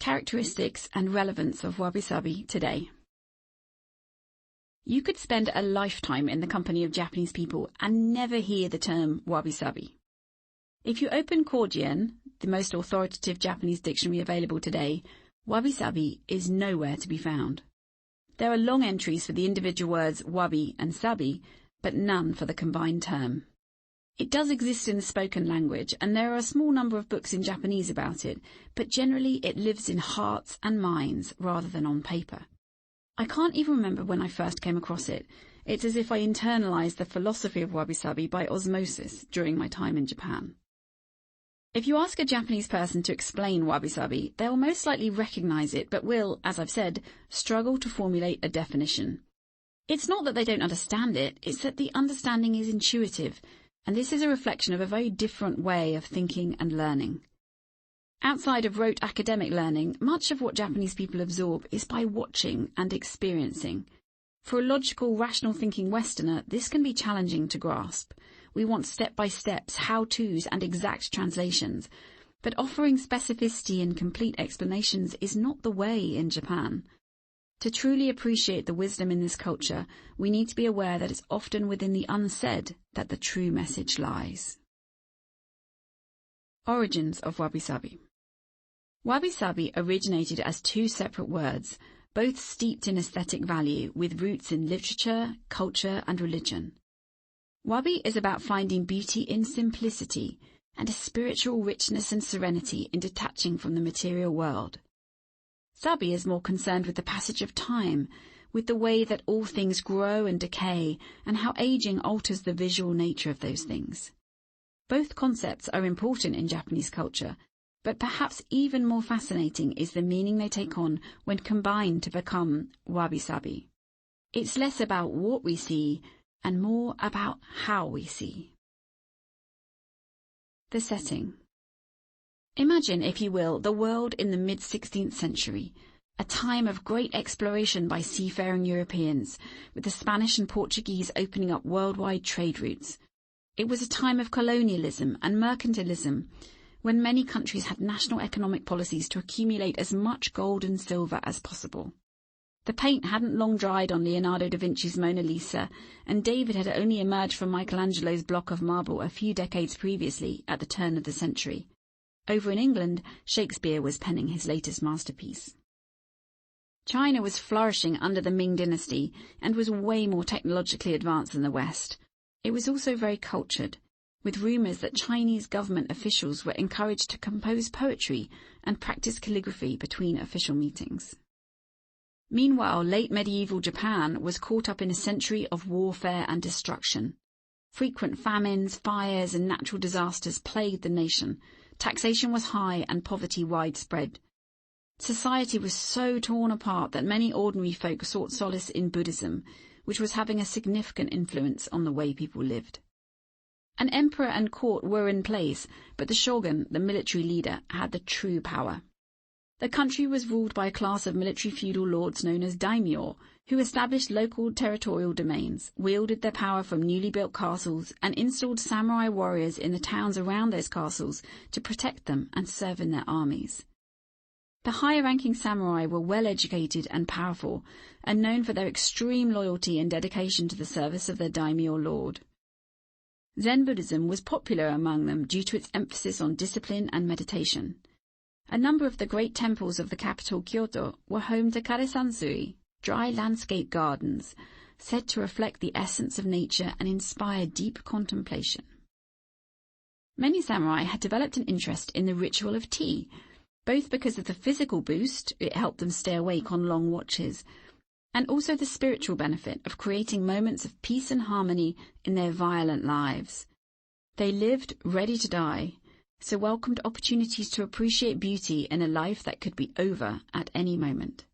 characteristics and relevance of Wabi-Sabi today. You could spend a lifetime in the company of Japanese people and never hear the term Wabi-Sabi. If you open Korean, the most authoritative Japanese dictionary available today, Wabi-Sabi is nowhere to be found. There are long entries for the individual words wabi and sabi, but none for the combined term. It does exist in the spoken language, and there are a small number of books in Japanese about it, but generally it lives in hearts and minds rather than on paper. I can't even remember when I first came across it. It's as if I internalized the philosophy of Wabi-Sabi by osmosis during my time in Japan. If you ask a Japanese person to explain Wabi-Sabi, they'll most likely recognize it, but will, as I've said, struggle to formulate a definition. It's not that they don't understand it, it's that the understanding is intuitive, and this is a reflection of a very different way of thinking and learning. Outside of rote academic learning, much of what Japanese people absorb is by watching and experiencing. For a logical, rational thinking Westerner, this can be challenging to grasp. We want step-by-steps, how-tos and exact translations, but offering specificity and complete explanations is not the way in Japan. To truly appreciate the wisdom in this culture, we need to be aware that it's often within the unsaid that the true message lies. Origins of Wabi-Sabi. Wabi-Sabi originated as two separate words, both steeped in aesthetic value, with roots in literature, culture, and religion. Wabi is about finding beauty in simplicity and a spiritual richness and serenity in detaching from the material world. Sabi is more concerned with the passage of time, with the way that all things grow and decay, and how aging alters the visual nature of those things. Both concepts are important in Japanese culture, but perhaps even more fascinating is the meaning they take on when combined to become Wabi-Sabi. It's less about what we see and more about how we see. The setting. Imagine, if you will, the world in the mid-16th century, a time of great exploration by seafaring Europeans, with the Spanish and Portuguese opening up worldwide trade routes. It was a time of colonialism and mercantilism, when many countries had national economic policies to accumulate as much gold and silver as possible. The paint hadn't long dried on Leonardo da Vinci's Mona Lisa, and David had only emerged from Michelangelo's block of marble a few decades previously, at the turn of the century. Over in England, Shakespeare was penning his latest masterpiece. China was flourishing under the Ming dynasty and was way more technologically advanced than the West. It was also very cultured, with rumours that Chinese government officials were encouraged to compose poetry and practice calligraphy between official meetings. Meanwhile, late medieval Japan was caught up in a century of warfare and destruction. Frequent famines, fires, and natural disasters plagued the nation. Taxation was high and poverty widespread. Society was so torn apart that many ordinary folk sought solace in Buddhism, which was having a significant influence on the way people lived. An emperor and court were in place, but the shogun, the military leader, had the true power. The country was ruled by a class of military feudal lords known as daimyo, who established local territorial domains, wielded their power from newly built castles, and installed samurai warriors in the towns around those castles to protect them and serve in their armies. The higher-ranking samurai were well-educated and powerful, and known for their extreme loyalty and dedication to the service of their daimyo lord. Zen Buddhism was popular among them due to its emphasis on discipline and meditation. A number of the great temples of the capital Kyoto were home to kare-sansui, dry landscape gardens, said to reflect the essence of nature and inspire deep contemplation. Many samurai had developed an interest in the ritual of tea, both because of the physical boost, it helped them stay awake on long watches, and also the spiritual benefit of creating moments of peace and harmony in their violent lives. They lived ready to die, so welcomed opportunities to appreciate beauty in a life that could be over at any moment.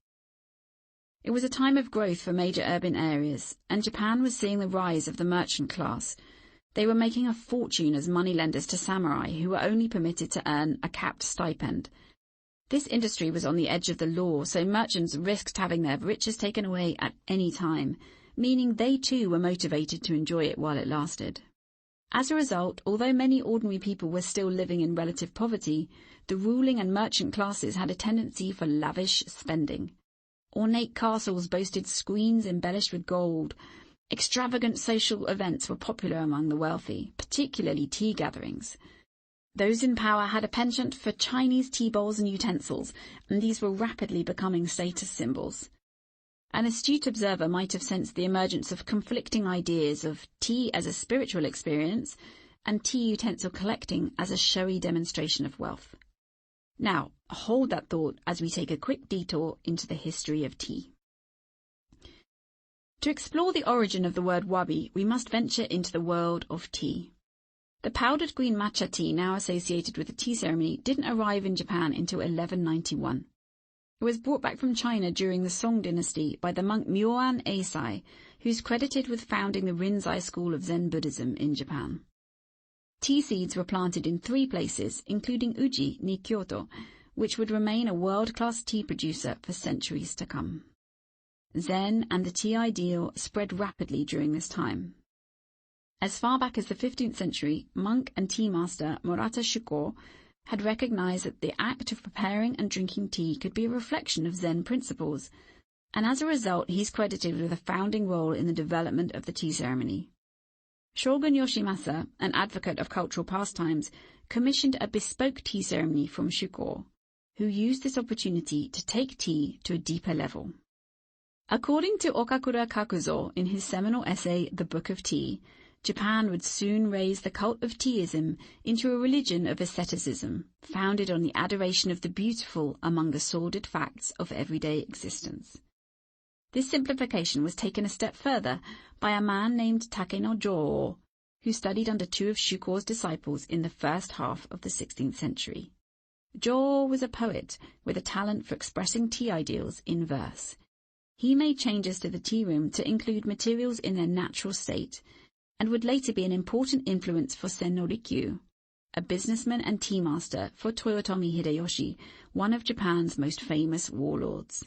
It was a time of growth for major urban areas, and Japan was seeing the rise of the merchant class. They were making a fortune as moneylenders to samurai who were only permitted to earn a capped stipend. This industry was on the edge of the law, so merchants risked having their riches taken away at any time, meaning they too were motivated to enjoy it while it lasted. As a result, although many ordinary people were still living in relative poverty, the ruling and merchant classes had a tendency for lavish spending. Ornate castles boasted screens embellished with gold. Extravagant social events were popular among the wealthy, particularly tea gatherings. Those in power had a penchant for Chinese tea bowls and utensils, and these were rapidly becoming status symbols. An astute observer might have sensed the emergence of conflicting ideas of tea as a spiritual experience and tea utensil collecting as a showy demonstration of wealth. Now, hold that thought as we take a quick detour into the history of tea. To explore the origin of the word wabi, we must venture into the world of tea. The powdered green matcha tea now associated with the tea ceremony didn't arrive in Japan until 1191. It was brought back from China during the Song dynasty by the monk Myoan Eisai, who's credited with founding the Rinzai school of Zen Buddhism in Japan. Tea seeds were planted in 3 places, including Uji near Kyoto, which would remain a world-class tea producer for centuries to come. Zen and the tea ideal spread rapidly during this time. As far back as the 15th century, monk and tea master Murata Shuko had recognized that the act of preparing and drinking tea could be a reflection of Zen principles, and as a result he's credited with a founding role in the development of the tea ceremony. Shogun Yoshimasa, an advocate of cultural pastimes, commissioned a bespoke tea ceremony from Shuko, who used this opportunity to take tea to a deeper level. According to Okakura Kakuzo in his seminal essay The Book of Tea, Japan would soon raise the cult of teaism into a religion of asceticism, founded on the adoration of the beautiful among the sordid facts of everyday existence. This simplification was taken a step further by a man named Takeno Joo, who studied under 2 of Shuko's disciples in the first half of the 16th century. Joo was a poet with a talent for expressing tea ideals in verse. He made changes to the tea room to include materials in their natural state, and would later be an important influence for Senno Rikyu, a businessman and tea master for Toyotomi Hideyoshi, one of Japan's most famous warlords.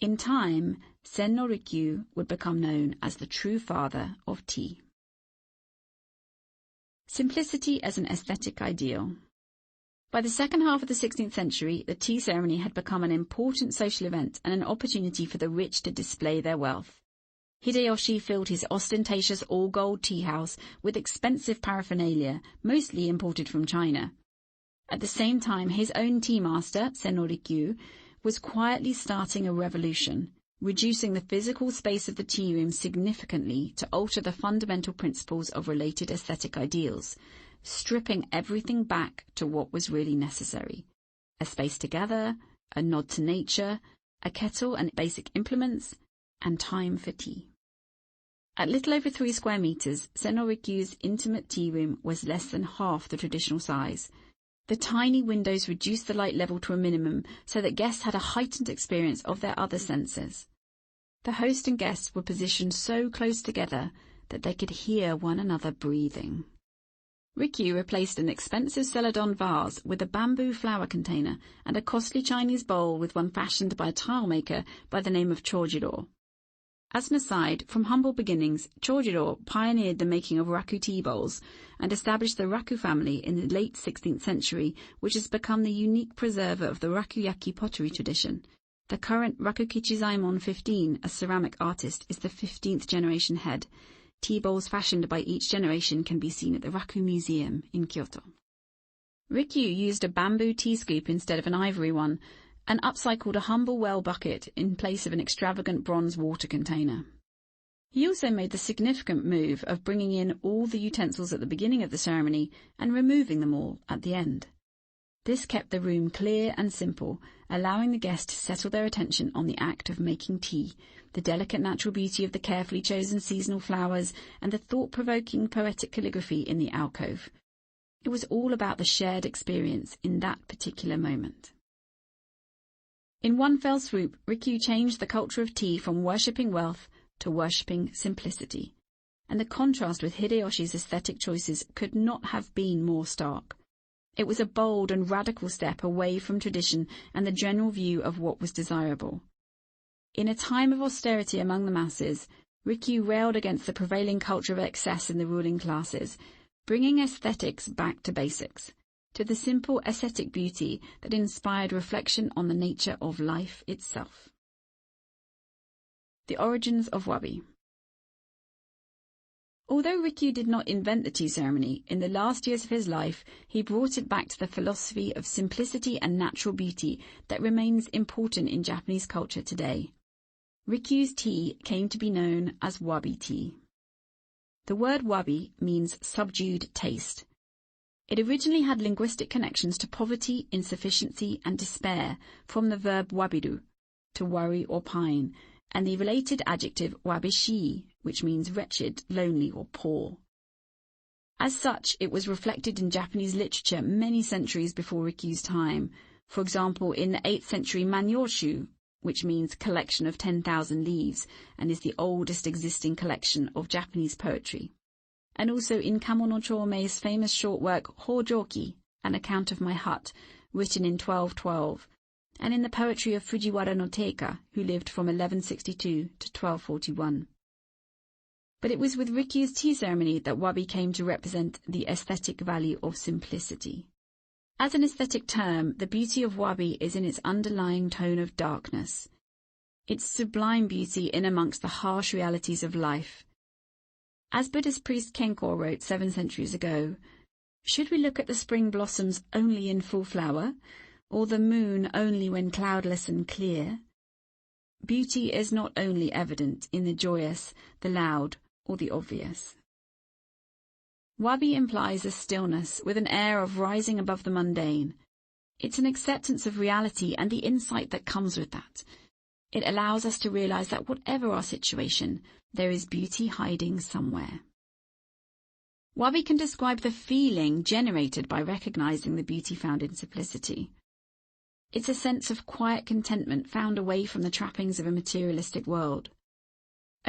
In time, Senno Rikyu would become known as the true father of tea. Simplicity as an aesthetic ideal. By the second half of the 16th century, the tea ceremony had become an important social event and an opportunity for the rich to display their wealth. Hideyoshi filled his ostentatious all-gold tea house with expensive paraphernalia, mostly imported from China. At the same time, his own tea master, Senno Rikyu, was quietly starting a revolution, reducing the physical space of the tea room significantly to alter the fundamental principles of related aesthetic ideals, stripping everything back to what was really necessary: a space to gather, a nod to nature, a kettle and basic implements, and time for tea. At little over 3 square meters, Senno Rikyu's intimate tea room was less than half the traditional size. The tiny windows reduced the light level to a minimum so that guests had a heightened experience of their other senses. The host and guests were positioned so close together that they could hear one another breathing. Rikyu replaced an expensive celadon vase with a bamboo flower container and a costly Chinese bowl with one fashioned by a tile maker by the name of Chojiro. As an aside, from humble beginnings, Chojiro pioneered the making of Rakuti bowls and established the Raku family in the late 16th century, which has become the unique preserver of the Rakuyaki pottery tradition. The current Rakukichizaimon 15, a ceramic artist, is the 15th generation head. Tea bowls fashioned by each generation can be seen at the Raku Museum in Kyoto. Rikyu used a bamboo tea scoop instead of an ivory one, and upcycled a humble well bucket in place of an extravagant bronze water container. He also made the significant move of bringing in all the utensils at the beginning of the ceremony and removing them all at the end. This kept the room clear and simple, allowing the guests to settle their attention on the act of making tea, the delicate natural beauty of the carefully chosen seasonal flowers, and the thought-provoking poetic calligraphy in the alcove. It was all about the shared experience in that particular moment. In one fell swoop, Rikyu changed the culture of tea from worshipping wealth to worshipping simplicity, and the contrast with Hideyoshi's aesthetic choices could not have been more stark. It was a bold and radical step away from tradition and the general view of what was desirable. In a time of austerity among the masses, Rikyu railed against the prevailing culture of excess in the ruling classes, bringing aesthetics back to basics, to the simple aesthetic beauty that inspired reflection on the nature of life itself. The origins of Wabi. Although Rikyu did not invent the tea ceremony, in the last years of his life he brought it back to the philosophy of simplicity and natural beauty that remains important in Japanese culture today. Rikyu's tea came to be known as Wabi tea. The word wabi means subdued taste. It originally had linguistic connections to poverty, insufficiency, and despair from the verb wabiru, to worry or pine, and the related adjective wabishi, which means wretched, lonely, or poor. As such, it was reflected in Japanese literature many centuries before Rikyu's time, for example in the 8th century Manyoshu, which means collection of 10,000 leaves, and is the oldest existing collection of Japanese poetry, and also in Kamono Chomei's famous short work Hojoki, An Account of My Hut, written in 1212, and in the poetry of Fujiwara no Teika, who lived from 1162 to 1241. But it was with Rikyu's tea ceremony that wabi came to represent the aesthetic value of simplicity. As an aesthetic term, the beauty of wabi is in its underlying tone of darkness, its sublime beauty in amongst the harsh realities of life. As Buddhist priest Kenko wrote 7 centuries ago, should we look at the spring blossoms only in full flower, or the moon only when cloudless and clear? Beauty is not only evident in the joyous, the loud, or the obvious. Wabi implies a stillness with an air of rising above the mundane. It's an acceptance of reality and the insight that comes with that. It allows us to realize that whatever our situation, there is beauty hiding somewhere. Wabi can describe the feeling generated by recognizing the beauty found in simplicity. It's a sense of quiet contentment found away from the trappings of a materialistic world.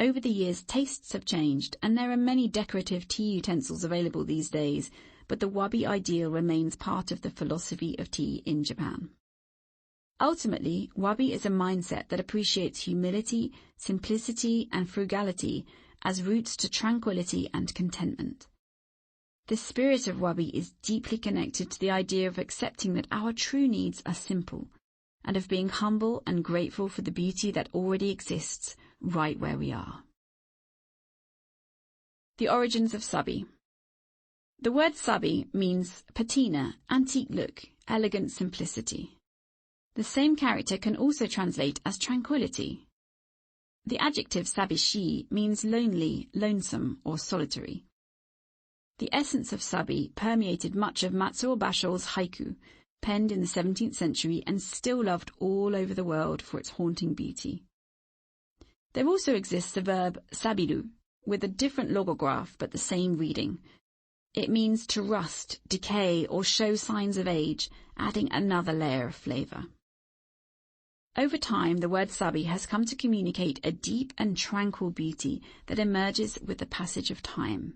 Over the years, tastes have changed, and there are many decorative tea utensils available these days, but the wabi ideal remains part of the philosophy of tea in Japan. Ultimately, wabi is a mindset that appreciates humility, simplicity, and frugality as roots to tranquility and contentment. The spirit of wabi is deeply connected to the idea of accepting that our true needs are simple, and of being humble and grateful for the beauty that already exists right where we are. The origins of Subbie. The word Subbie means patina, antique look, elegant simplicity. The same character can also translate as tranquility. The adjective sabishi means lonely, lonesome, or solitary. The essence of Subbie permeated much of Matsuo Basho's haiku, penned in the 17th century and still loved all over the world for its haunting beauty. There also exists the verb sabiru, with a different logograph but the same reading. It means to rust, decay, or show signs of age, adding another layer of flavour. Over time, the word Subbie has come to communicate a deep and tranquil beauty that emerges with the passage of time.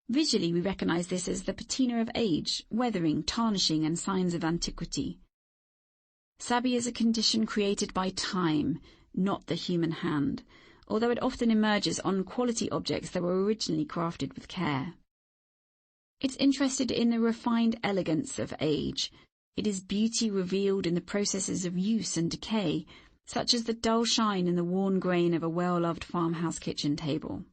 Visually, we recognize this as the patina of age, weathering, tarnishing, and signs of antiquity. Subbie is a condition created by time, not the human hand, although it often emerges on quality objects that were originally crafted with care. It's interested in the refined elegance of age. It is beauty revealed in the processes of use and decay, such as the dull shine in the worn grain of a well-loved farmhouse kitchen table.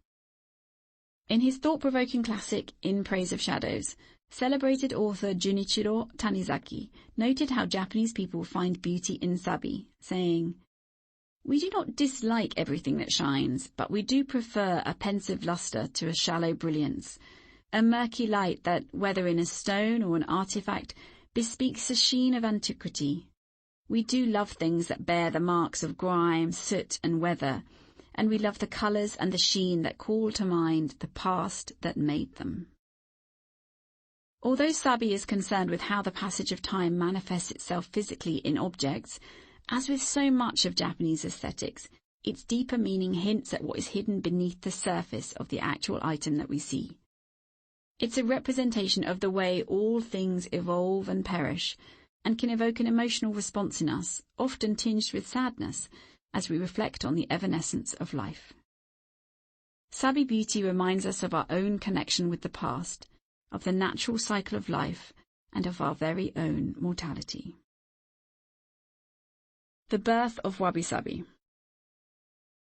In his thought-provoking classic, In Praise of Shadows, celebrated author Junichiro Tanizaki noted how Japanese people find beauty in Subbie, saying, "We do not dislike everything that shines, but we do prefer a pensive lustre to a shallow brilliance, a murky light that, whether in a stone or an artifact, bespeaks a sheen of antiquity. We do love things that bear the marks of grime, soot, and weather, and we love the colours and the sheen that call to mind the past that made them." Although Subbie is concerned with how the passage of time manifests itself physically in objects, as with so much of Japanese aesthetics, its deeper meaning hints at what is hidden beneath the surface of the actual item that we see. It's a representation of the way all things evolve and perish, and can evoke an emotional response in us, often tinged with sadness, as we reflect on the evanescence of life. Subbie beauty reminds us of our own connection with the past, of the natural cycle of life and of our very own mortality. The birth of Wabi-Sabi.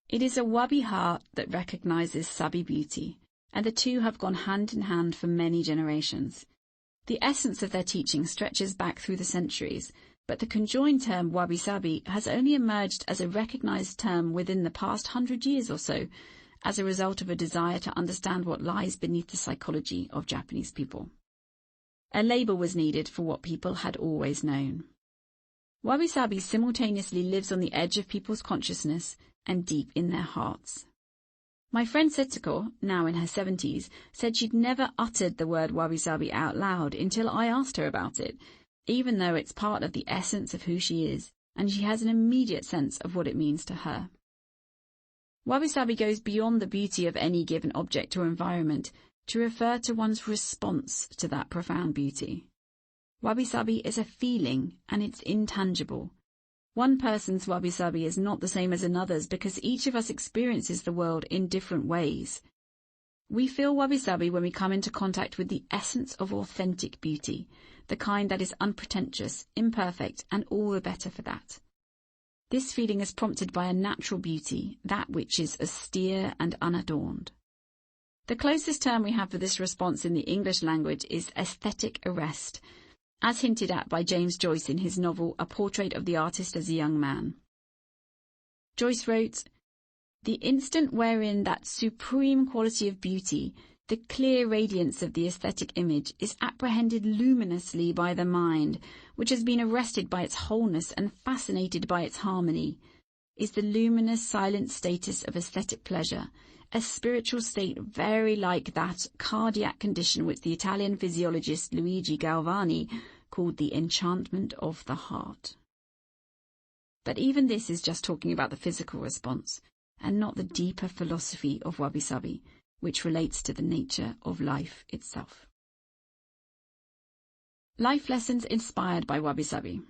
It is a Wabi heart that recognizes Sabi beauty, and the two have gone hand in hand for many generations. The essence of their teaching stretches back through the centuries, but the conjoined term Wabi-Sabi has only emerged as a recognized term within the past 100 years or so, as a result of a desire to understand what lies beneath the psychology of Japanese people. A label was needed for what people had always known. Wabi-Sabi simultaneously lives on the edge of people's consciousness and deep in their hearts. My friend Setsuko, now in her 70s, said she'd never uttered the word Wabi-Sabi out loud until I asked her about it, even though it's part of the essence of who she is, and she has an immediate sense of what it means to her. Wabi-Sabi goes beyond the beauty of any given object or environment to refer to one's response to that profound beauty. Wabi-Sabi is a feeling, and it's intangible. One person's Wabi-Sabi is not the same as another's because each of us experiences the world in different ways. We feel Wabi-Sabi when we come into contact with the essence of authentic beauty, the kind that is unpretentious, imperfect, and all the better for that. This feeling is prompted by a natural beauty, that which is austere and unadorned. The closest term we have for this response in the English language is aesthetic arrest, as hinted at by James Joyce in his novel A Portrait of the Artist as a Young Man. Joyce wrote, "The instant wherein that supreme quality of beauty, the clear radiance of the aesthetic image, is apprehended luminously by the mind, which has been arrested by its wholeness and fascinated by its harmony, is the luminous silent status of aesthetic pleasure, a spiritual state very like that cardiac condition which the Italian physiologist Luigi Galvani called the enchantment of the heart." But even this is just talking about the physical response, and not the deeper philosophy of Wabi-Sabi, which relates to the nature of life itself. Life lessons inspired by Wabi-Sabi.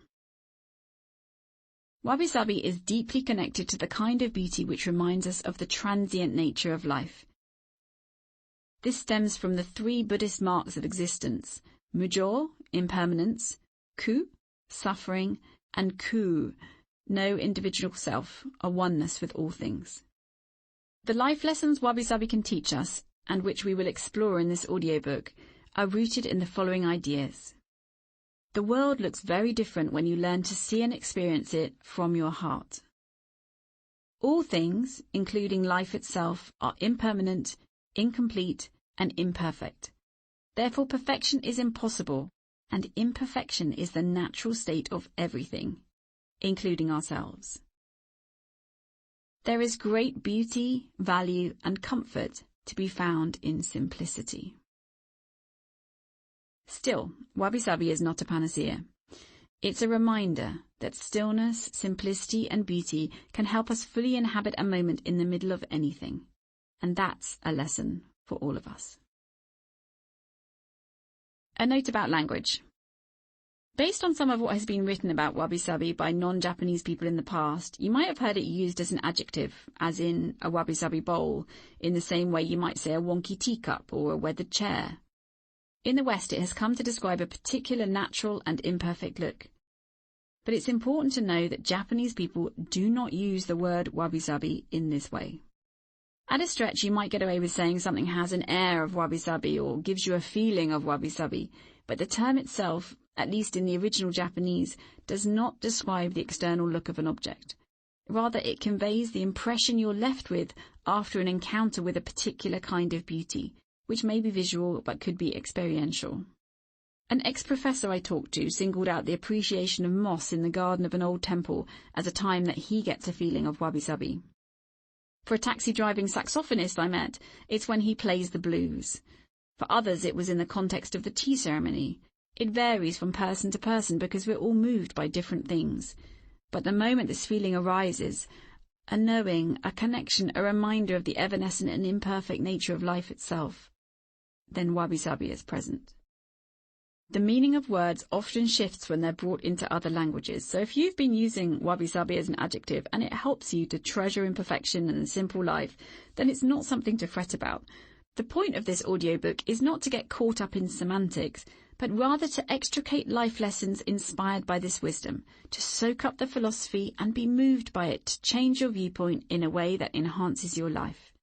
Wabi-Sabi is deeply connected to the kind of beauty which reminds us of the transient nature of life. This stems from the three Buddhist marks of existence: mujo, impermanence; ku, suffering; and ku, no individual self, a oneness with all things. The life lessons Wabi-Sabi can teach us, and which we will explore in this audiobook, are rooted in the following ideas. The world looks very different when you learn to see and experience it from your heart. All things, including life itself, are impermanent, incomplete, and imperfect. Therefore, perfection is impossible, and imperfection is the natural state of everything, including ourselves. There is great beauty, value, and comfort to be found in simplicity. Still, Wabi-Sabi is not a panacea. It's a reminder that stillness, simplicity, and beauty can help us fully inhabit a moment in the middle of anything. And that's a lesson for all of us. A note about language. Based on some of what has been written about Wabi-Sabi by non-Japanese people in the past, you might have heard it used as an adjective, as in a Wabi-Sabi bowl, in the same way you might say a wonky teacup or a weathered chair. In the West, it has come to describe a particular natural and imperfect look. But it's important to know that Japanese people do not use the word Wabi-Sabi in this way. At a stretch, you might get away with saying something has an air of Wabi-Sabi or gives you a feeling of Wabi-Sabi, but the term itself, at least in the original Japanese, does not describe the external look of an object. Rather, it conveys the impression you're left with after an encounter with a particular kind of beauty, which may be visual but could be experiential. An ex-professor I talked to singled out the appreciation of moss in the garden of an old temple as a time that he gets a feeling of Wabi-Sabi. For a taxi-driving saxophonist I met, it's when he plays the blues. For others, it was in the context of the tea ceremony. It varies from person to person because we're all moved by different things. But the moment this feeling arises, a knowing, a connection, a reminder of the evanescent and imperfect nature of life itself, then Wabi-Sabi is present. The meaning of words often shifts when they're brought into other languages, so if you've been using Wabi-Sabi as an adjective and it helps you to treasure imperfection and a simple life, then it's not something to fret about. The point of this audiobook is not to get caught up in semantics, but rather to extricate life lessons inspired by this wisdom, to soak up the philosophy and be moved by it to change your viewpoint in a way that enhances your life.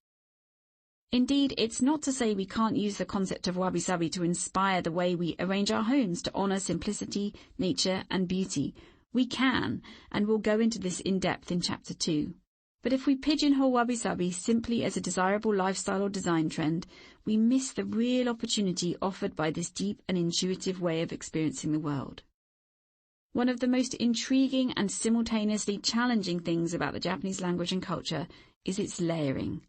Indeed, it's not to say we can't use the concept of Wabi-Sabi to inspire the way we arrange our homes to honour simplicity, nature and beauty. We can, and we'll go into this in depth in Chapter 2. But if we pigeonhole Wabi-Sabi simply as a desirable lifestyle or design trend, we miss the real opportunity offered by this deep and intuitive way of experiencing the world. One of the most intriguing and simultaneously challenging things about the Japanese language and culture is its layering.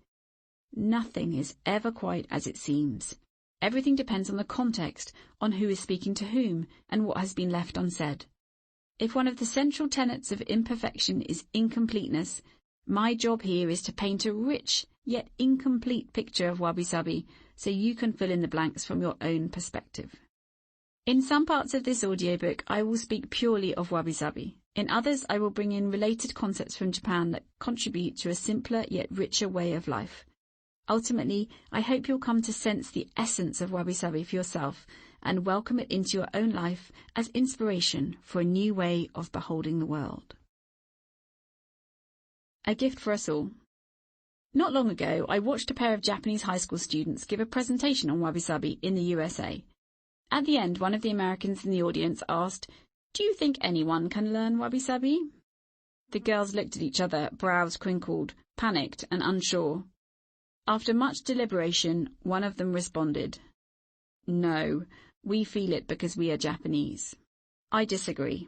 Nothing is ever quite as it seems. Everything depends on the context, on who is speaking to whom, and what has been left unsaid. If one of the central tenets of imperfection is incompleteness, my job here is to paint a rich yet incomplete picture of Wabi-Sabi so you can fill in the blanks from your own perspective. In some parts of this audiobook, I will speak purely of Wabi-Sabi. In others, I will bring in related concepts from Japan that contribute to a simpler yet richer way of life. Ultimately, I hope you'll come to sense the essence of Wabi-Sabi for yourself and welcome it into your own life as inspiration for a new way of beholding the world. A gift for us all. Not long ago, I watched a pair of Japanese high school students give a presentation on Wabi-Sabi in the USA. At the end, one of the Americans in the audience asked, "Do you think anyone can learn Wabi-Sabi?" The girls looked at each other, brows crinkled, panicked and unsure. After much deliberation, one of them responded, "No, we feel it because we are Japanese." I disagree.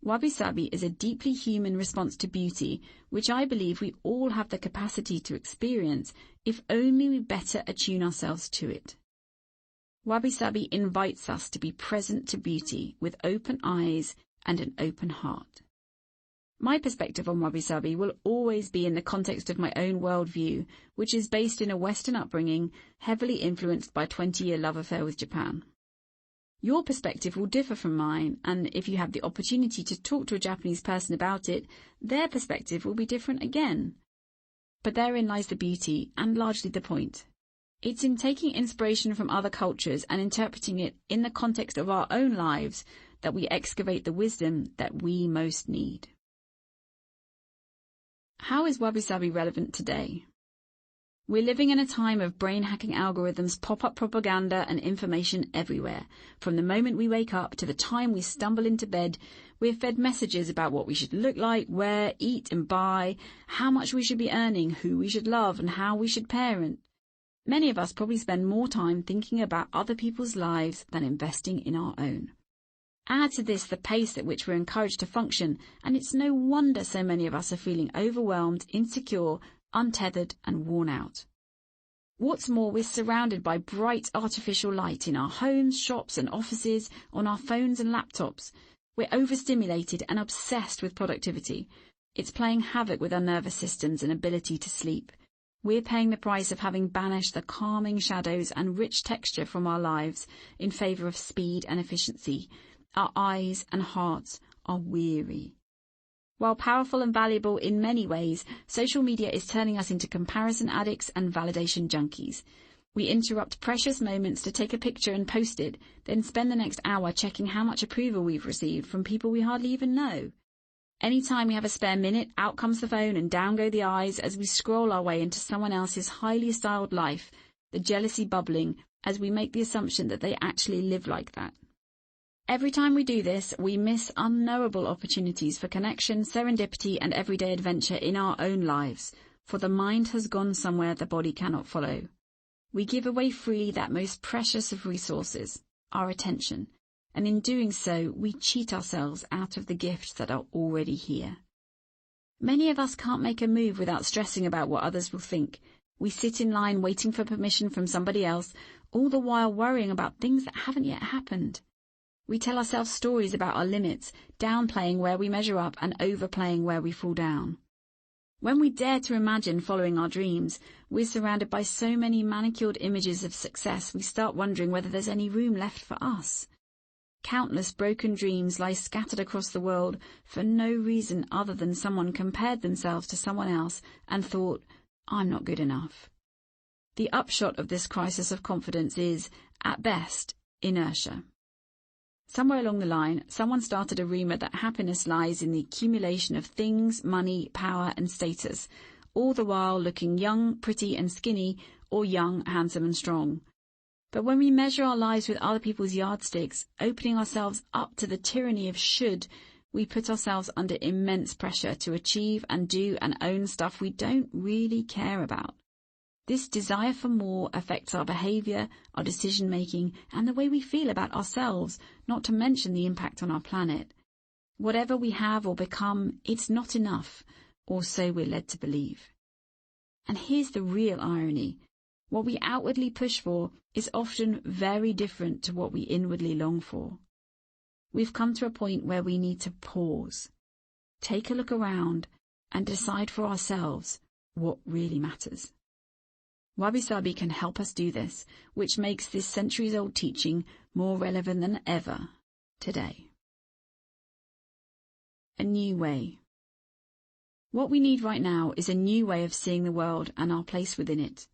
Wabi-Sabi is a deeply human response to beauty, which I believe we all have the capacity to experience if only we better attune ourselves to it. Wabi-Sabi invites us to be present to beauty with open eyes and an open heart. My perspective on Wabi-Sabi will always be in the context of my own worldview, which is based in a Western upbringing heavily influenced by a 20-year love affair with Japan. Your perspective will differ from mine, and if you have the opportunity to talk to a Japanese person about it, their perspective will be different again. But therein lies the beauty, and largely the point. It's in taking inspiration from other cultures and interpreting it in the context of our own lives that we excavate the wisdom that we most need. How is Wabi-Sabi relevant today? We're living in a time of brain-hacking algorithms, pop-up propaganda and information everywhere. From the moment we wake up to the time we stumble into bed, we're fed messages about what we should look like, wear, eat and buy, how much we should be earning, who we should love and how we should parent. Many of us probably spend more time thinking about other people's lives than investing in our own. Add to this the pace at which we're encouraged to function, and it's no wonder so many of us are feeling overwhelmed, insecure, untethered and worn out. What's more, we're surrounded by bright artificial light in our homes, shops and offices, on our phones and laptops. We're overstimulated and obsessed with productivity. It's playing havoc with our nervous systems and ability to sleep. We're paying the price of having banished the calming shadows and rich texture from our lives in favour of speed and efficiency. Our eyes and hearts are weary. While powerful and valuable in many ways, social media is turning us into comparison addicts and validation junkies. We interrupt precious moments to take a picture and post it, then spend the next hour checking how much approval we've received from people we hardly even know. Anytime we have a spare minute, out comes the phone and down go the eyes as we scroll our way into someone else's highly styled life, the jealousy bubbling as we make the assumption that they actually live like that. Every time we do this, we miss unknowable opportunities for connection, serendipity and everyday adventure in our own lives, for the mind has gone somewhere the body cannot follow. We give away freely that most precious of resources, our attention, and in doing so, we cheat ourselves out of the gifts that are already here. Many of us can't make a move without stressing about what others will think. We sit in line waiting for permission from somebody else, all the while worrying about things that haven't yet happened. We tell ourselves stories about our limits, downplaying where we measure up and overplaying where we fall down. When we dare to imagine following our dreams, we're surrounded by so many manicured images of success we start wondering whether there's any room left for us. Countless broken dreams lie scattered across the world for no reason other than someone compared themselves to someone else and thought, "I'm not good enough." The upshot of this crisis of confidence is, at best, inertia. Somewhere along the line, someone started a rumour that happiness lies in the accumulation of things, money, power and status, all the while looking young, pretty and skinny, or young, handsome and strong. But when we measure our lives with other people's yardsticks, opening ourselves up to the tyranny of should, we put ourselves under immense pressure to achieve and do and own stuff we don't really care about. This desire for more affects our behaviour, our decision-making, and the way we feel about ourselves, not to mention the impact on our planet. Whatever we have or become, it's not enough, or so we're led to believe. And here's the real irony. What we outwardly push for is often very different to what we inwardly long for. We've come to a point where we need to pause, take a look around, and decide for ourselves what really matters. Wabi-Sabi can help us do this, which makes this centuries-old teaching more relevant than ever today. A new way. What we need right now is a new way of seeing the world and our place within it.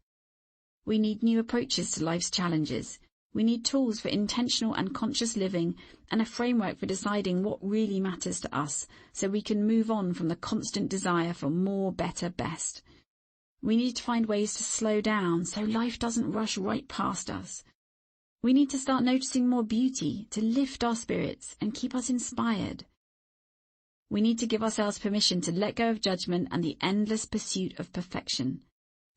We need new approaches to life's challenges. We need tools for intentional and conscious living and a framework for deciding what really matters to us so we can move on from the constant desire for more, better, best. We need to find ways to slow down so life doesn't rush right past us. We need to start noticing more beauty to lift our spirits and keep us inspired. We need to give ourselves permission to let go of judgment and the endless pursuit of perfection.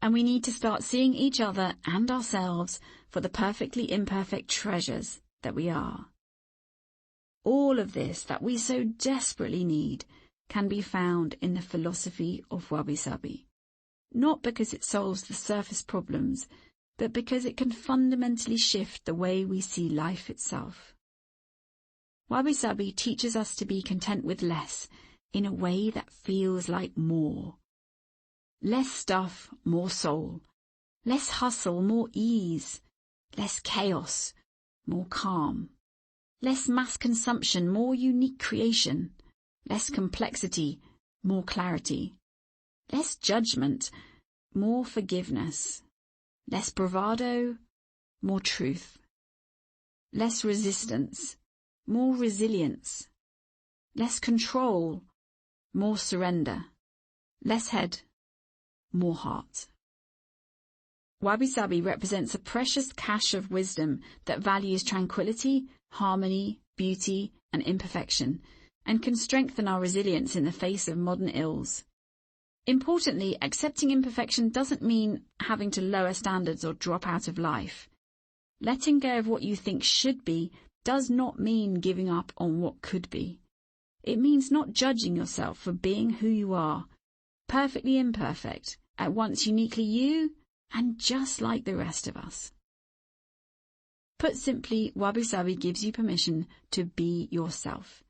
And we need to start seeing each other and ourselves for the perfectly imperfect treasures that we are. All of this that we so desperately need can be found in the philosophy of Wabi-Sabi. Not because it solves the surface problems, but because it can fundamentally shift the way we see life itself. Wabi-Sabi teaches us to be content with less, in a way that feels like more. Less stuff, more soul. Less hustle, more ease. Less chaos, more calm. Less mass consumption, more unique creation. Less complexity, more clarity. Less judgment, more forgiveness. Less bravado, more truth. Less resistance, more resilience. Less control, more surrender. Less head, more heart. Wabi-Sabi represents a precious cache of wisdom that values tranquility, harmony, beauty, and imperfection, and can strengthen our resilience in the face of modern ills. Importantly, accepting imperfection doesn't mean having to lower standards or drop out of life. Letting go of what you think should be does not mean giving up on what could be. It means not judging yourself for being who you are, perfectly imperfect, at once uniquely you and just like the rest of us. Put simply, Wabi-Sabi gives you permission to be yourself.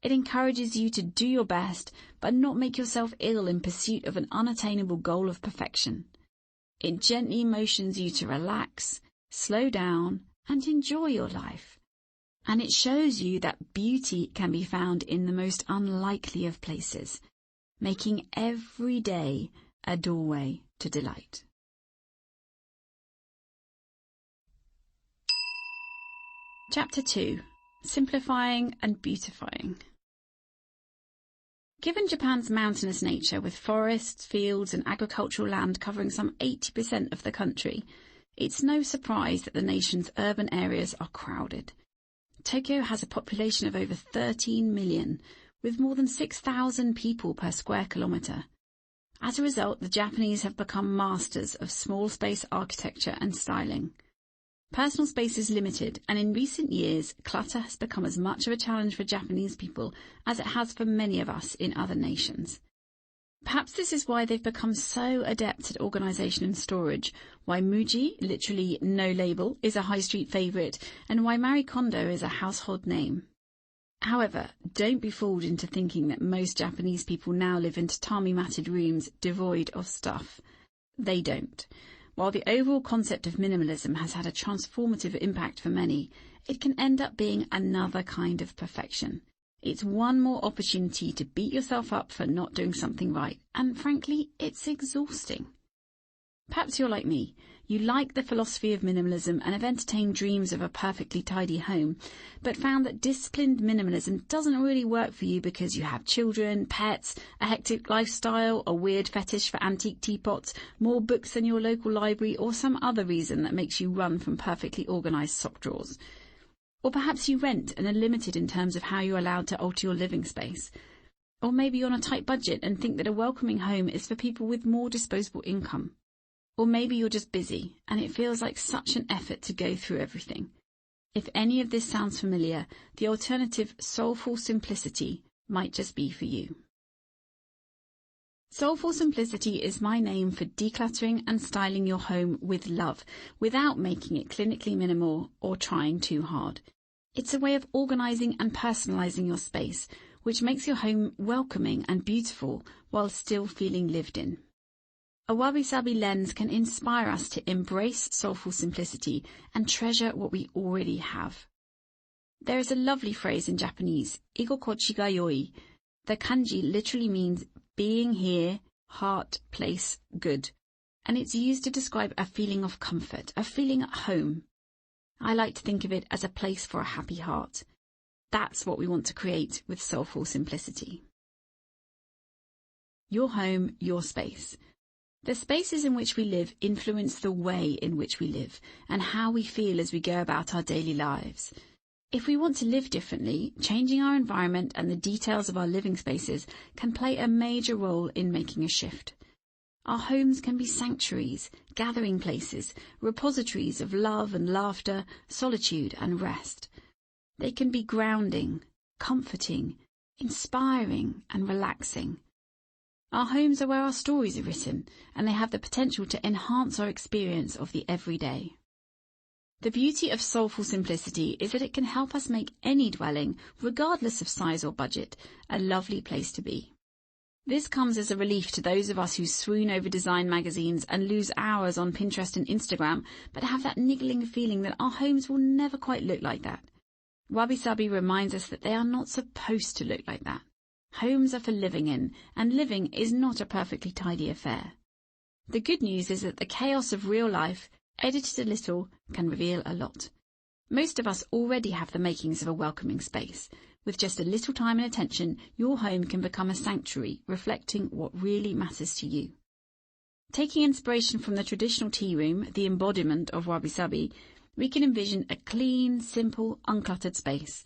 It encourages you to do your best, but not make yourself ill in pursuit of an unattainable goal of perfection. It gently motions you to relax, slow down, and enjoy your life. And it shows you that beauty can be found in the most unlikely of places, making every day a doorway to delight. Chapter 2. Simplifying and Beautifying. Given Japan's mountainous nature, with forests, fields and agricultural land covering some 80% of the country, it's no surprise that the nation's urban areas are crowded. Tokyo has a population of over 13 million, with more than 6,000 people per square kilometre. As a result, the Japanese have become masters of small space architecture and styling. Personal space is limited, and in recent years, clutter has become as much of a challenge for Japanese people as it has for many of us in other nations. Perhaps this is why they've become so adept at organisation and storage, why Muji, literally no label, is a high street favourite, and why Marie Kondo is a household name. However, don't be fooled into thinking that most Japanese people now live in tatami-matted rooms devoid of stuff. They don't. While the overall concept of minimalism has had a transformative impact for many, it can end up being another kind of perfection. It's one more opportunity to beat yourself up for not doing something right, and frankly, it's exhausting. Perhaps you're like me. You like the philosophy of minimalism and have entertained dreams of a perfectly tidy home, but found that disciplined minimalism doesn't really work for you because you have children, pets, a hectic lifestyle, a weird fetish for antique teapots, more books than your local library, or some other reason that makes you run from perfectly organised sock drawers. Or perhaps you rent and are limited in terms of how you're allowed to alter your living space. Or maybe you're on a tight budget and think that a welcoming home is for people with more disposable income. Or maybe you're just busy and it feels like such an effort to go through everything. If any of this sounds familiar, the alternative Soulful Simplicity might just be for you. Soulful Simplicity is my name for decluttering and styling your home with love, without making it clinically minimal or trying too hard. It's a way of organising and personalising your space, which makes your home welcoming and beautiful while still feeling lived in. A Wabi-Sabi lens can inspire us to embrace soulful simplicity and treasure what we already have. There is a lovely phrase in Japanese, igokochi ga yoi. The kanji literally means being here, heart, place, good, and it's used to describe a feeling of comfort, a feeling at home. I like to think of it as a place for a happy heart. That's what we want to create with Soulful Simplicity. Your home, your space. The spaces in which we live influence the way in which we live and how we feel as we go about our daily lives. If we want to live differently, changing our environment and the details of our living spaces can play a major role in making a shift. Our homes can be sanctuaries, gathering places, repositories of love and laughter, solitude and rest. They can be grounding, comforting, inspiring and relaxing. Our homes are where our stories are written, and they have the potential to enhance our experience of the everyday. The beauty of Soulful Simplicity is that it can help us make any dwelling, regardless of size or budget, a lovely place to be. This comes as a relief to those of us who swoon over design magazines and lose hours on Pinterest and Instagram, but have that niggling feeling that our homes will never quite look like that. Wabi-Sabi reminds us that they are not supposed to look like that. Homes are for living in, and living is not a perfectly tidy affair. The good news is that the chaos of real life, edited a little, can reveal a lot. Most of us already have the makings of a welcoming space. With just a little time and attention, your home can become a sanctuary, reflecting what really matters to you. Taking inspiration from the traditional tea room, the embodiment of Wabi-Sabi, we can envision a clean, simple, uncluttered space.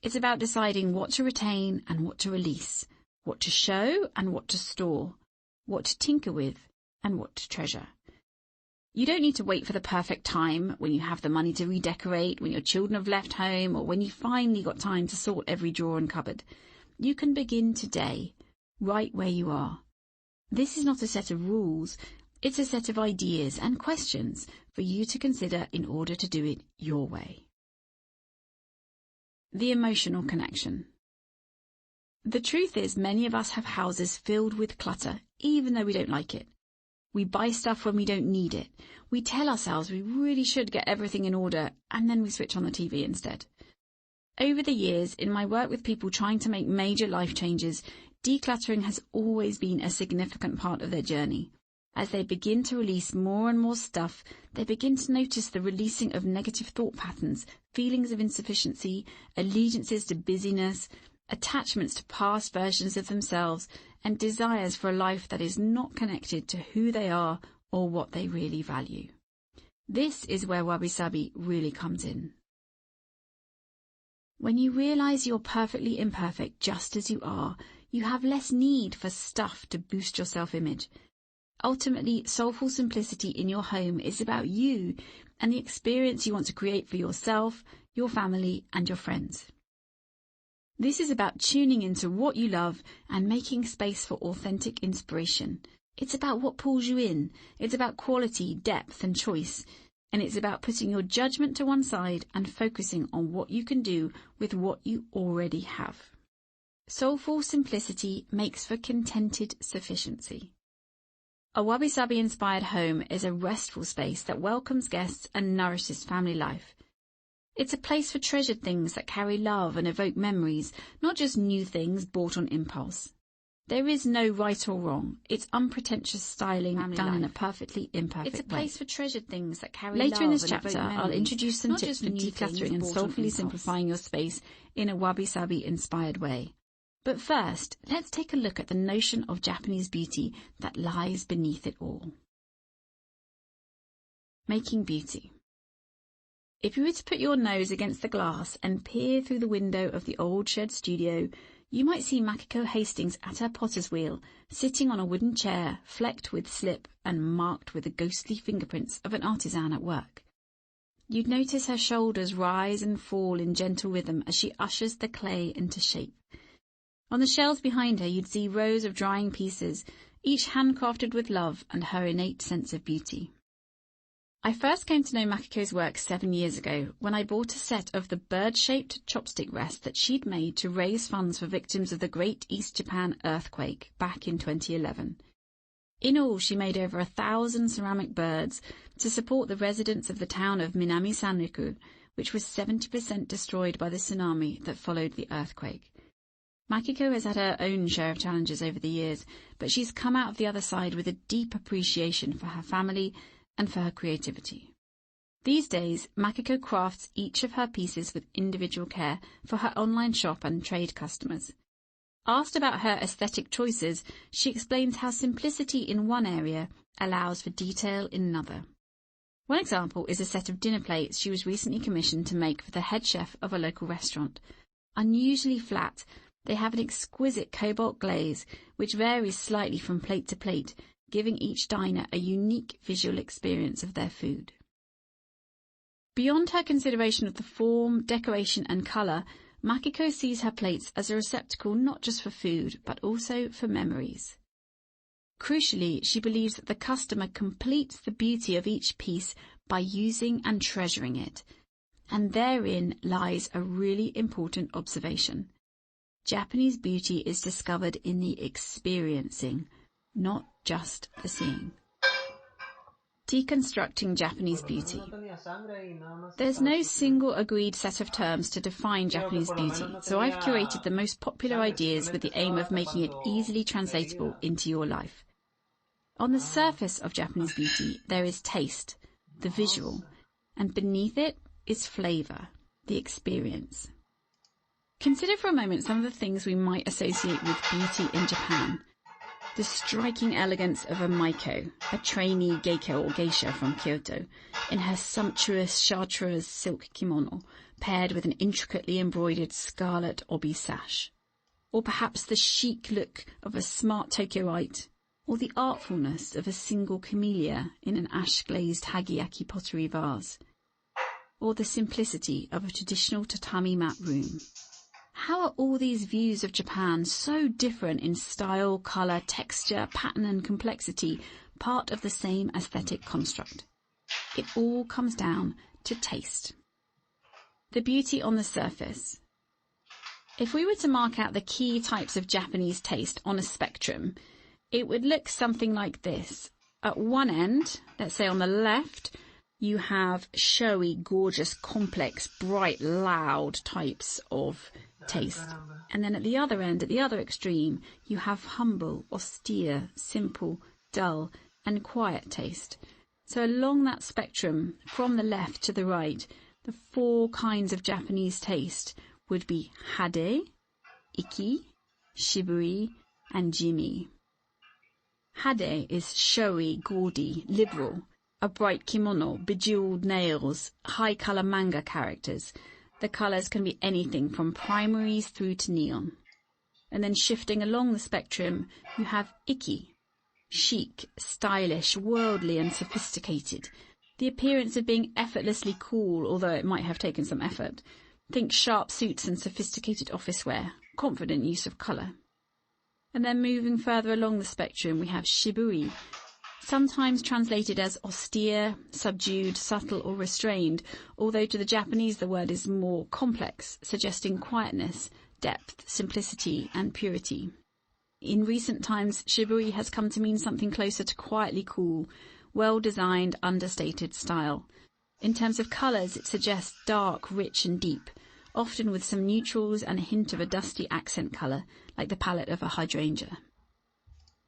It's about deciding what to retain and what to release, what to show and what to store, what to tinker with and what to treasure. You don't need to wait for the perfect time, when you have the money to redecorate, when your children have left home, or when you finally got time to sort every drawer and cupboard. You can begin today, right where you are. This is not a set of rules, it's a set of ideas and questions for you to consider in order to do it your way. The emotional connection. The truth is, many of us have houses filled with clutter, even though we don't like it. We buy stuff when we don't need it. We tell ourselves we really should get everything in order, and then we switch on the TV instead. Over the years, in my work with people trying to make major life changes, decluttering has always been a significant part of their journey. As they begin to release more and more stuff, they begin to notice the releasing of negative thought patterns, feelings of insufficiency, allegiances to busyness, attachments to past versions of themselves, and desires for a life that is not connected to who they are or what they really value. This is where Wabi-Sabi really comes in. When you realize you're perfectly imperfect just as you are, you have less need for stuff to boost your self-image. Ultimately, Soulful Simplicity in your home is about you and the experience you want to create for yourself, your family, and your friends. This is about tuning into what you love and making space for authentic inspiration. It's about what pulls you in. It's about quality, depth, and choice. And it's about putting your judgment to one side and focusing on what you can do with what you already have. Soulful Simplicity makes for contented sufficiency. A Wabi-Sabi-inspired home is a restful space that welcomes guests and nourishes family life. It's a place for treasured things that carry love and evoke memories, not just new things bought on impulse. There is no right or wrong. It's unpretentious styling done in a perfectly imperfect way. It's a place for treasured things that carry love. Later in this chapter, I'll introduce some tips for decluttering and soulfully simplifying your space in a Wabi-Sabi inspired way. But first, let's take a look at the notion of Japanese beauty that lies beneath it all. Making beauty. If you were to put your nose against the glass and peer through the window of the old shed studio, you might see Makiko Hastings at her potter's wheel, sitting on a wooden chair, flecked with slip and marked with the ghostly fingerprints of an artisan at work. You'd notice her shoulders rise and fall in gentle rhythm as she ushers the clay into shape. On the shelves behind her, you'd see rows of drying pieces, each handcrafted with love and her innate sense of beauty. I first came to know Makiko's work 7 years ago when I bought a set of the bird-shaped chopstick rest that she'd made to raise funds for victims of the Great East Japan earthquake back in 2011. In all, she made over 1,000 ceramic birds to support the residents of the town of Minami Sanriku, which was 70% destroyed by the tsunami that followed the earthquake. Makiko has had her own share of challenges over the years, but she's come out of the other side with a deep appreciation for her family and for her creativity. These days, Makiko crafts each of her pieces with individual care for her online shop and trade customers. Asked about her aesthetic choices, she explains how simplicity in one area allows for detail in another. One example is a set of dinner plates she was recently commissioned to make for the head chef of a local restaurant. Unusually flat, they have an exquisite cobalt glaze, which varies slightly from plate to plate, giving each diner a unique visual experience of their food. Beyond her consideration of the form, decoration and colour, Makiko sees her plates as a receptacle not just for food, but also for memories. Crucially, she believes that the customer completes the beauty of each piece by using and treasuring it. And therein lies a really important observation. Japanese beauty is discovered in the experiencing, not just the seeing. Deconstructing Japanese beauty. There's no single agreed set of terms to define Japanese beauty, so I've curated the most popular ideas with the aim of making it easily translatable into your life. On the surface of Japanese beauty, there is taste, the visual, and beneath it is flavour, the experience. Consider for a moment some of the things we might associate with beauty in Japan. The striking elegance of a maiko, a trainee geiko or geisha from Kyoto, in her sumptuous chartreuse silk kimono, paired with an intricately embroidered scarlet obi sash. Or perhaps the chic look of a smart Tokyoite, or the artfulness of a single camellia in an ash-glazed hagiyaki pottery vase. Or the simplicity of a traditional tatami mat room. How are all these views of Japan, so different in style, colour, texture, pattern and complexity, part of the same aesthetic construct? It all comes down to taste. The beauty on the surface. If we were to mark out the key types of Japanese taste on a spectrum, it would look something like this. At one end, let's say on the left, you have showy, gorgeous, complex, bright, loud types of taste. And then at the other end, at the other extreme, you have humble, austere, simple, dull, and quiet taste. So along that spectrum, from the left to the right, the 4 kinds of Japanese taste would be hade, iki, shiburi, and jimi. Hade is showy, gaudy, liberal. A bright kimono, bejeweled nails, high-colour manga characters. The colours can be anything from primaries through to neon. And then shifting along the spectrum, you have iki. Chic, stylish, worldly and sophisticated. The appearance of being effortlessly cool, although it might have taken some effort. Think sharp suits and sophisticated office wear. Confident use of colour. And then moving further along the spectrum, we have shiburi. Sometimes translated as austere, subdued, subtle or restrained, although to the Japanese the word is more complex, suggesting quietness, depth, simplicity and purity. In recent times, shiburi has come to mean something closer to quietly cool, well-designed, understated style. In terms of colours, it suggests dark, rich and deep, often with some neutrals and a hint of a dusty accent colour, like the palette of a hydrangea.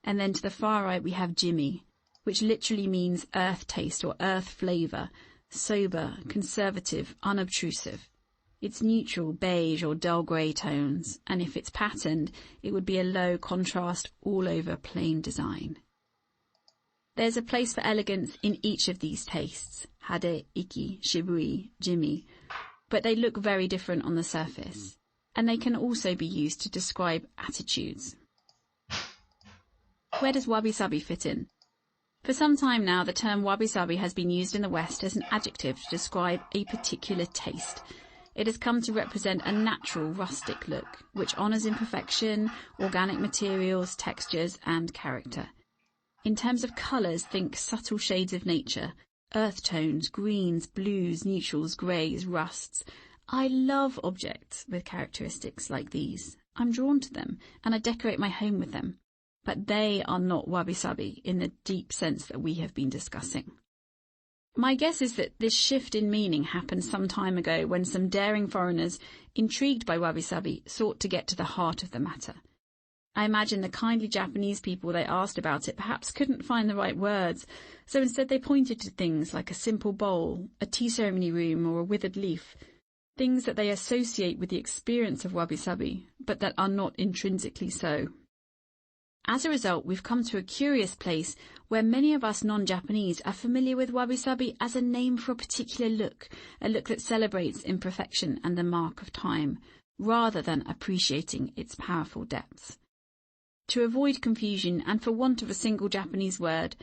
And then to the far right we have Jimmy, which literally means earth taste or earth flavour, sober, conservative, unobtrusive. It's neutral, beige or dull grey tones, and if it's patterned, it would be a low contrast all over plain design. There's a place for elegance in each of these tastes, Hade, Iki, Shibui, Jimmy, but they look very different on the surface, and they can also be used to describe attitudes. Where does Wabi-Sabi fit in? For some time now, the term Wabi-Sabi has been used in the West as an adjective to describe a particular taste. It has come to represent a natural, rustic look, which honours imperfection, organic materials, textures and character. In terms of colours, think subtle shades of nature, earth tones, greens, blues, neutrals, greys, rusts. I love objects with characteristics like these. I'm drawn to them, and I decorate my home with them. But they are not Wabi-Sabi in the deep sense that we have been discussing. My guess is that this shift in meaning happened some time ago when some daring foreigners, intrigued by Wabi-Sabi, sought to get to the heart of the matter. I imagine the kindly Japanese people they asked about it perhaps couldn't find the right words, so instead they pointed to things like a simple bowl, a tea ceremony room or a withered leaf, things that they associate with the experience of Wabi-Sabi, but that are not intrinsically so. As a result, we've come to a curious place where many of us non-Japanese are familiar with Wabi-Sabi as a name for a particular look, a look that celebrates imperfection and the mark of time, rather than appreciating its powerful depths. To avoid confusion and for want of a single Japanese word,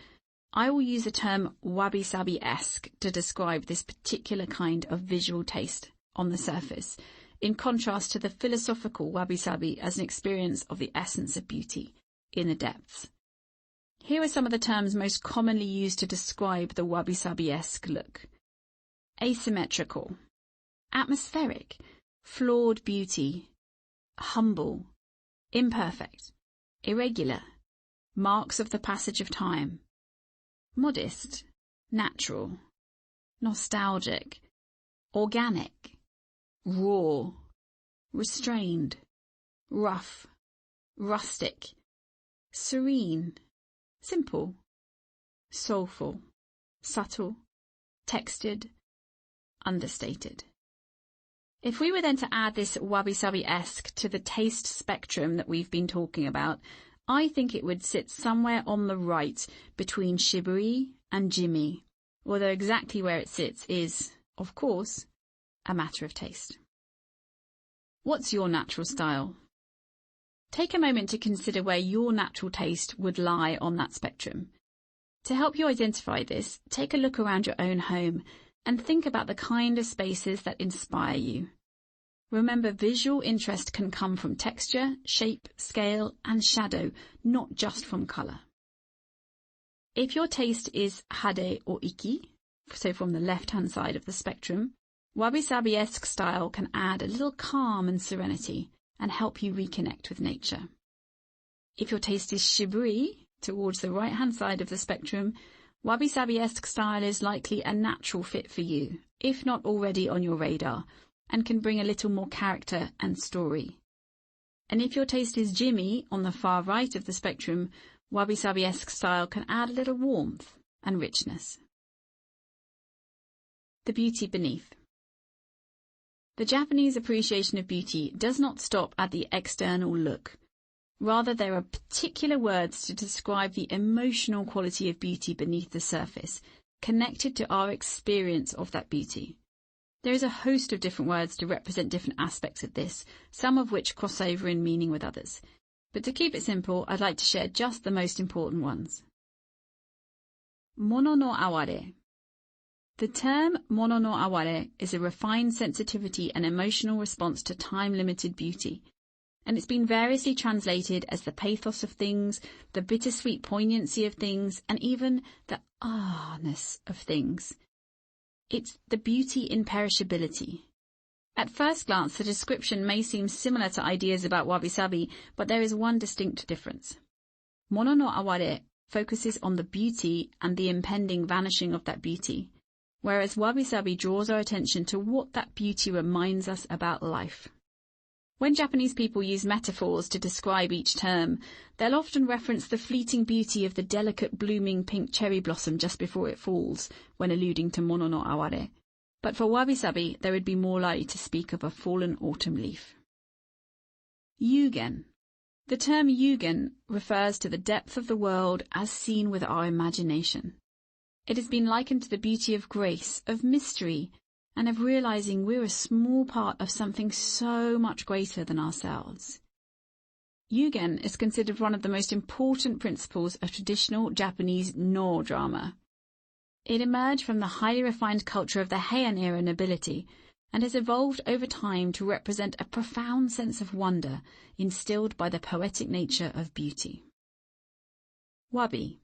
I will use the term Wabi-Sabi-esque to describe this particular kind of visual taste on the surface, in contrast to the philosophical Wabi-Sabi as an experience of the essence of beauty in the depths. Here are some of the terms most commonly used to describe the Wabi-Sabi-esque look. Asymmetrical, atmospheric, flawed beauty, humble, imperfect, irregular, marks of the passage of time, modest, natural, nostalgic, organic, raw, restrained, rough, rustic, serene, simple, soulful, subtle, textured, understated. If we were then to add this Wabi-Sabi-esque to the taste spectrum that we've been talking about, I think it would sit somewhere on the right between Shibui and Jimmy, although exactly where it sits is, of course, a matter of taste. What's your natural style? Take a moment to consider where your natural taste would lie on that spectrum. To help you identify this, take a look around your own home and think about the kind of spaces that inspire you. Remember, visual interest can come from texture, shape, scale, and shadow, not just from colour. If your taste is Hade or Iki, so from the left-hand side of the spectrum, Wabi-Sabi-esque style can add a little calm and serenity and help you reconnect with nature. If your taste is Shibui, towards the right-hand side of the spectrum, Wabi-Sabi-esque style is likely a natural fit for you, if not already on your radar, and can bring a little more character and story. And if your taste is Jimmy, on the far right of the spectrum, Wabi-Sabi-esque style can add a little warmth and richness. The beauty beneath. The Japanese appreciation of beauty does not stop at the external look. Rather, there are particular words to describe the emotional quality of beauty beneath the surface, connected to our experience of that beauty. There is a host of different words to represent different aspects of this, some of which cross over in meaning with others. But to keep it simple, I'd like to share just the most important ones. Mono no aware. The term mono no aware is a refined sensitivity and emotional response to time-limited beauty, and it's been variously translated as the pathos of things, the bittersweet poignancy of things, and even the ah-ness of things. It's the beauty in perishability. At first glance, the description may seem similar to ideas about Wabi-Sabi, but there is one distinct difference. Mono no aware focuses on the beauty and the impending vanishing of that beauty, whereas Wabi-Sabi draws our attention to what that beauty reminds us about life. When Japanese people use metaphors to describe each term, they'll often reference the fleeting beauty of the delicate blooming pink cherry blossom just before it falls, when alluding to mono no aware. But for Wabi-Sabi, they would be more likely to speak of a fallen autumn leaf. Yugen. The term yugen refers to the depth of the world as seen with our imagination. It has been likened to the beauty of grace, of mystery, and of realizing we're a small part of something so much greater than ourselves. Yugen is considered one of the most important principles of traditional Japanese no drama. It emerged from the highly refined culture of the Heian era nobility and has evolved over time to represent a profound sense of wonder instilled by the poetic nature of beauty. Wabi.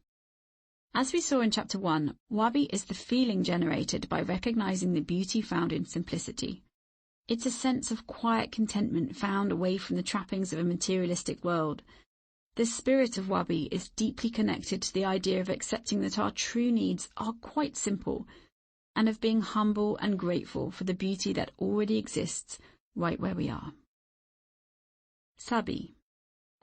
As we saw in Chapter 1, wabi is the feeling generated by recognizing the beauty found in simplicity. It's a sense of quiet contentment found away from the trappings of a materialistic world. The spirit of wabi is deeply connected to the idea of accepting that our true needs are quite simple, and of being humble and grateful for the beauty that already exists right where we are. Subbie.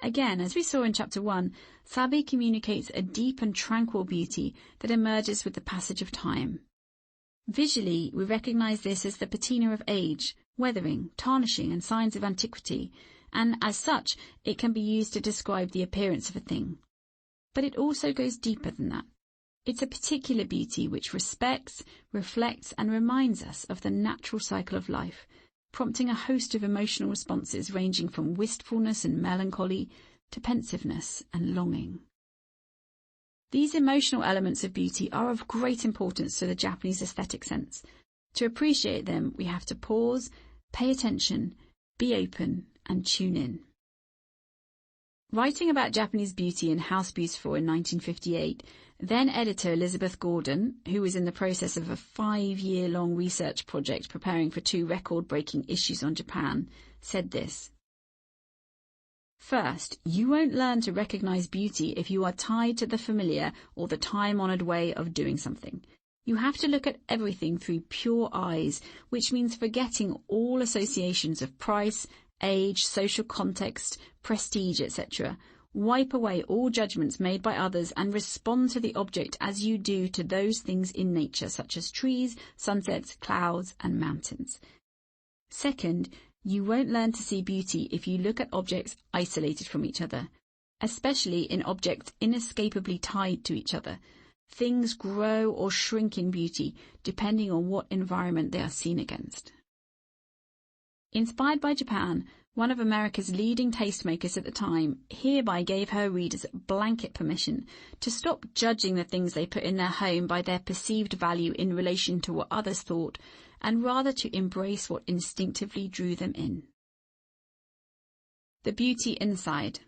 Again, as we saw in Chapter 1, Subbie communicates a deep and tranquil beauty that emerges with the passage of time. Visually, we recognize this as the patina of age, weathering, tarnishing, and signs of antiquity, and as such, it can be used to describe the appearance of a thing. But it also goes deeper than that. It's a particular beauty which respects, reflects, and reminds us of the natural cycle of life, prompting a host of emotional responses ranging from wistfulness and melancholy to pensiveness and longing. These emotional elements of beauty are of great importance to the Japanese aesthetic sense. To appreciate them, we have to pause, pay attention, be open, and tune in. Writing about Japanese beauty in House Beautiful in 1958, then-editor Elizabeth Gordon, who was in the process of a 5-year-long research project preparing for 2 record-breaking issues on Japan, said this: "First, you won't learn to recognize beauty if you are tied to the familiar or the time-honored way of doing something. You have to look at everything through pure eyes, which means forgetting all associations of price, age, social context, prestige, etc. Wipe away all judgments made by others and respond to the object as you do to those things in nature, such as trees, sunsets, clouds, and mountains. Second, you won't learn to see beauty if you look at objects isolated from each other, especially in objects inescapably tied to each other. Things grow or shrink in beauty depending on what environment they are seen against." Inspired by Japan, one of America's leading tastemakers at the time hereby gave her readers blanket permission to stop judging the things they put in their home by their perceived value in relation to what others thought, and rather to embrace what instinctively drew them in. The beauty inside.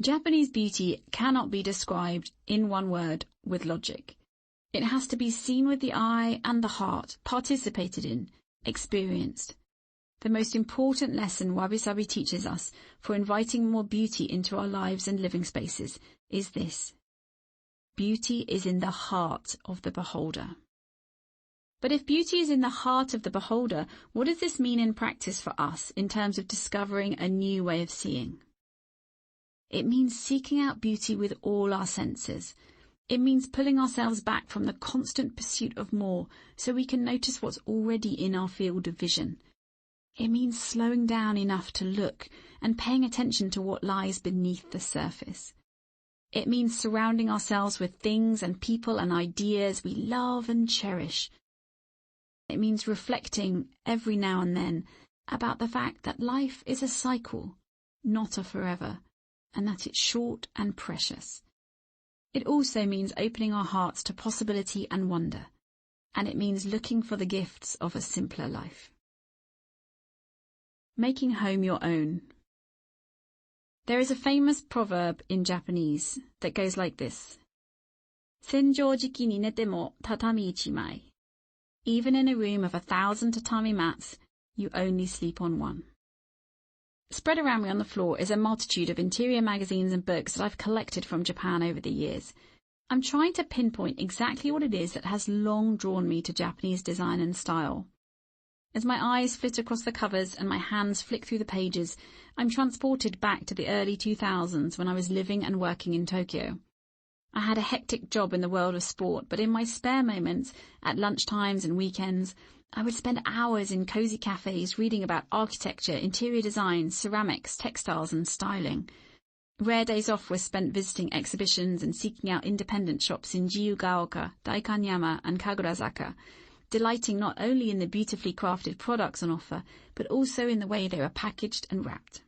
Japanese beauty cannot be described in one word with logic. It has to be seen with the eye and the heart, participated in, experienced. The most important lesson Wabi-Sabi teaches us for inviting more beauty into our lives and living spaces is this: beauty is in the heart of the beholder. But if beauty is in the heart of the beholder, what does this mean in practice for us in terms of discovering a new way of seeing? It means seeking out beauty with all our senses. It means pulling ourselves back from the constant pursuit of more so we can notice what's already in our field of vision. It means slowing down enough to look and paying attention to what lies beneath the surface. It means surrounding ourselves with things and people and ideas we love and cherish. It means reflecting every now and then about the fact that life is a cycle, not a forever, and that it's short and precious. It also means opening our hearts to possibility and wonder, and it means looking for the gifts of a simpler life. Making home your own. There is a famous proverb in Japanese that goes like this: Senjōjiki ni nete mo tatami ichimai. Even in a room of 1,000 tatami mats, you only sleep on one. Spread around me on the floor is a multitude of interior magazines and books that I've collected from Japan over the years. I'm trying to pinpoint exactly what it is that has long drawn me to Japanese design and style. As my eyes flit across the covers and my hands flick through the pages, I'm transported back to the early 2000s when I was living and working in Tokyo. I had a hectic job in the world of sport, but in my spare moments, at lunchtimes and weekends, I would spend hours in cosy cafes reading about architecture, interior design, ceramics, textiles and styling. Rare days off were spent visiting exhibitions and seeking out independent shops in Jiyugaoka, Daikanyama and Kagurazaka, delighting not only in the beautifully crafted products on offer, but also in the way they were packaged and wrapped.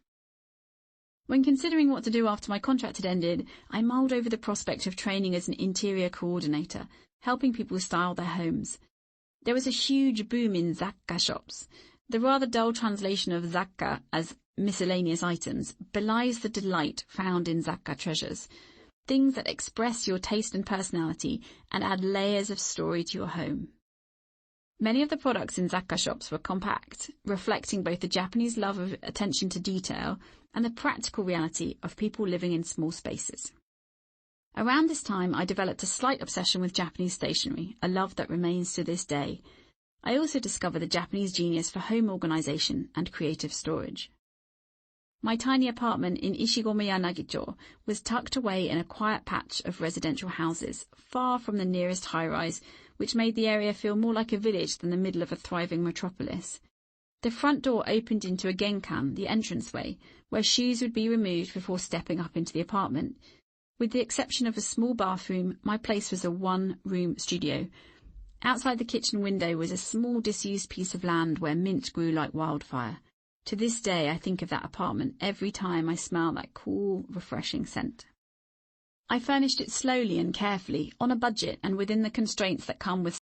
When considering what to do after my contract had ended, I mulled over the prospect of training as an interior coordinator, helping people style their homes. There was a huge boom in zakka shops. The rather dull translation of zakka as miscellaneous items belies the delight found in zakka treasures, things that express your taste and personality and add layers of story to your home. Many of the products in zakka shops were compact, reflecting both the Japanese love of attention to detail and the practical reality of people living in small spaces. Around this time, I developed a slight obsession with Japanese stationery, a love that remains to this day. I also discovered the Japanese genius for home organization and creative storage. My tiny apartment in Ishigomaya Nagicho was tucked away in a quiet patch of residential houses, far from the nearest high-rise, which made the area feel more like a village than the middle of a thriving metropolis. The front door opened into a genkan, the entranceway, where shoes would be removed before stepping up into the apartment. With the exception of a small bathroom, my place was a one-room studio. Outside the kitchen window was a small disused piece of land where mint grew like wildfire. To this day, I think of that apartment every time I smell that cool, refreshing scent. I furnished it slowly and carefully, on a budget and within the constraints that come with